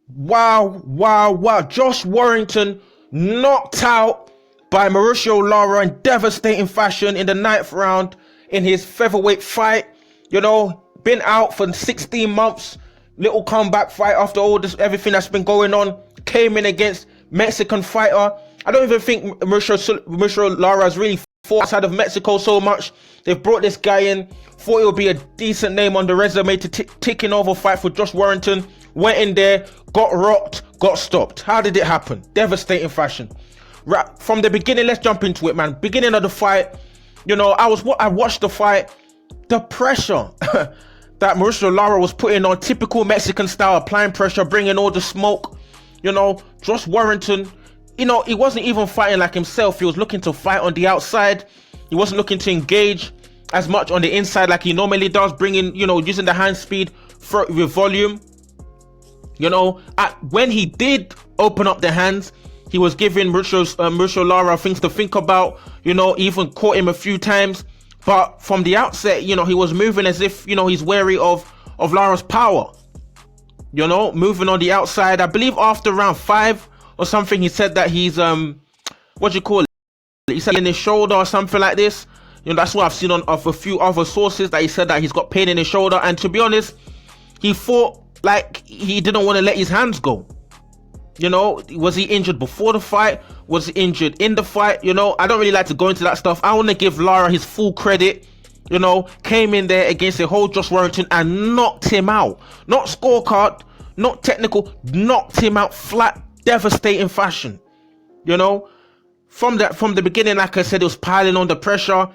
Wow, wow, wow. Josh Warrington knocked out by Mauricio Lara in devastating fashion in the ninth round in his featherweight fight. Been out for 16 months. Little comeback fight after all this, everything that's been going on. Came in against Mexican fighter. I don't even think Mauricio Lara has really fought outside of Mexico so much. They've brought this guy in. Thought it would be a decent name on the resume to ticking over fight for Josh Warrington. Went in there, got rocked, got stopped. How did it happen? Devastating fashion. Right from the beginning, let's jump into it, man. Beginning of the fight, I watched the fight. The pressure that Mauricio Lara was putting on, typical Mexican style, applying pressure, bringing all the smoke. Josh Warrington, he wasn't even fighting like himself. He was looking to fight on the outside. He wasn't looking to engage as much on the inside like he normally does, bringing, using the hand speed with volume. When he did open up the hands, he was giving Mauricio Lara things to think about, even caught him a few times. But from the outset, he was moving as if, he's wary of Lara's power. Moving on the outside. I believe after round 5 or something, he said that he's, he said in his shoulder or something like this. That's what I've seen of a few other sources, that he said that he's got pain in his shoulder. And to be honest, he fought like he didn't want to let his hands go. Was he injured before the fight? Was he injured in the fight? I don't really like to go into that stuff. I want to give Lara his full credit. Came in there against the whole Josh Warrington and knocked him out. Not scorecard, not technical, knocked him out flat, devastating fashion. From the beginning, like I said, it was piling on the pressure,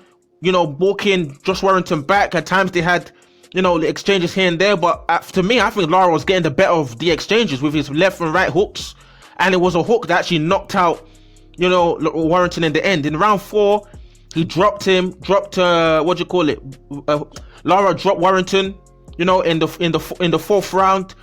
walking Josh Warrington back. At times they had, the exchanges here and there, but to me, I think Lara was getting the better of the exchanges with his left and right hooks, and it was a hook that actually knocked out, Warrington in the end. In round 4, he dropped Lara dropped Warrington, in the 4th round.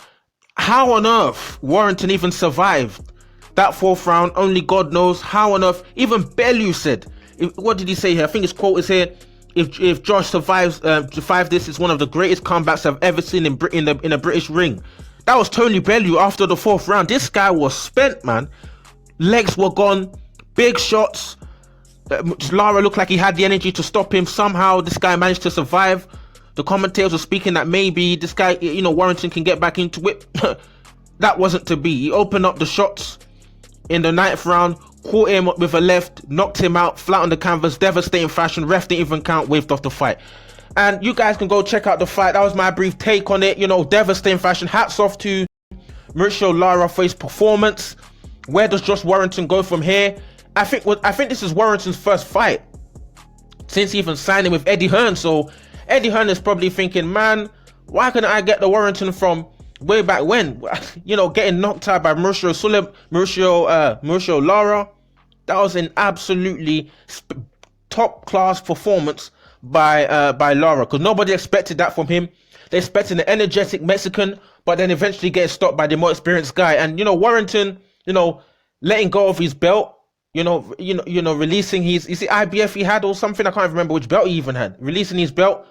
How on earth Warrington even survived that 4th round? Only God knows. How on earth? Even Bellew said, what did he say here? I think his quote is here: If Josh survives this, it's one of the greatest comebacks I've ever seen in a British ring. That was Tony Bellew after the 4th round. This guy was spent, man. Legs were gone, big shots. Lara looked like he had the energy to stop him. Somehow this guy managed to survive. The commentators were speaking that maybe this guy, Warrington can get back into it. That wasn't to be. He opened up the shots in the 9th round, caught him with a left, knocked him out flat on the canvas, devastating fashion. Ref didn't even count, waved off the fight. And you guys can go check out the fight. That was my brief take on it. Devastating fashion. Hats off to Mauricio Lara for his performance. Where does Josh Warrington go from here? I think this is Warrington's first fight since he even signed him with Eddie Hearn. So Eddie Hearn is probably thinking, man, why couldn't I get the Warrington from way back when? Getting knocked out by Mauricio Lara. That was an absolutely top class performance by Lara, because nobody expected that from him. They expected an energetic Mexican, but then eventually getting stopped by the more experienced guy. And Warrington, letting go of his belt, releasing his, is it IBF he had or something? I can't remember which belt he even had. Releasing his belt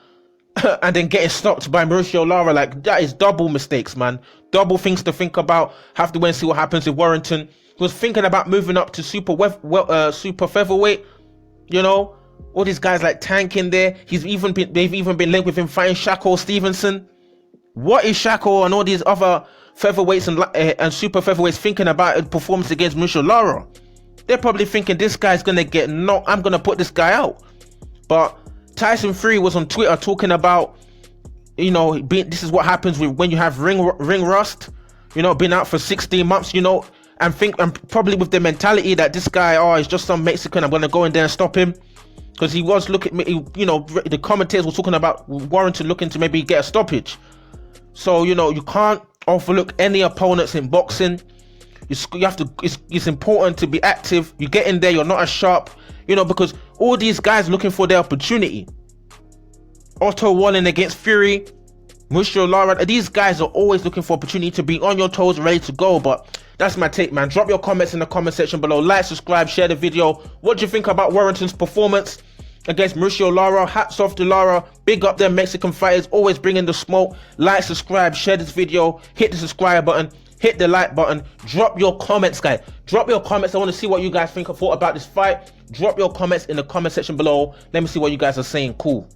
and then getting stopped by Mauricio Lara. Like, that is double mistakes, man. Double things to think about. Have to wait and see what happens with Warrington. He was thinking about moving up to super featherweight. All these guys like Tank in there. They've even been linked with him fighting Shakur Stevenson. What is Shakur and all these other featherweights and super featherweights thinking about a performance against Mauricio Lara? They're probably thinking, this guy's gonna get knocked. I'm gonna put this guy out. But Tyson Fury was on Twitter talking about, this is what happens when you have ring rust. Been out for 16 months. And probably with the mentality that this guy, is just some Mexican. I'm gonna go in there and stop him. Because he was looking, the commentators were talking about Warrington looking to maybe get a stoppage. So, you can't overlook any opponents in boxing. You have to, it's important to be active. You get in there, you're not as sharp, because all these guys looking for their opportunity. Otto Wallen against Fury, Mauricio Lara, these guys are always looking for opportunity to be on your toes, ready to go. But that's my take, man. Drop your comments in the comment section below. Like, subscribe, share the video. What do you think about Warrington's performance against Mauricio Lara? Hats off to Lara. Big up them Mexican fighters, always bringing the smoke. Like, subscribe, share this video, hit the subscribe button. hit the like button. Drop your comments, guys. Drop your comments. I want to see what you guys thought about this fight. Drop your comments in the comment section below. Let me see what you guys are saying. Cool.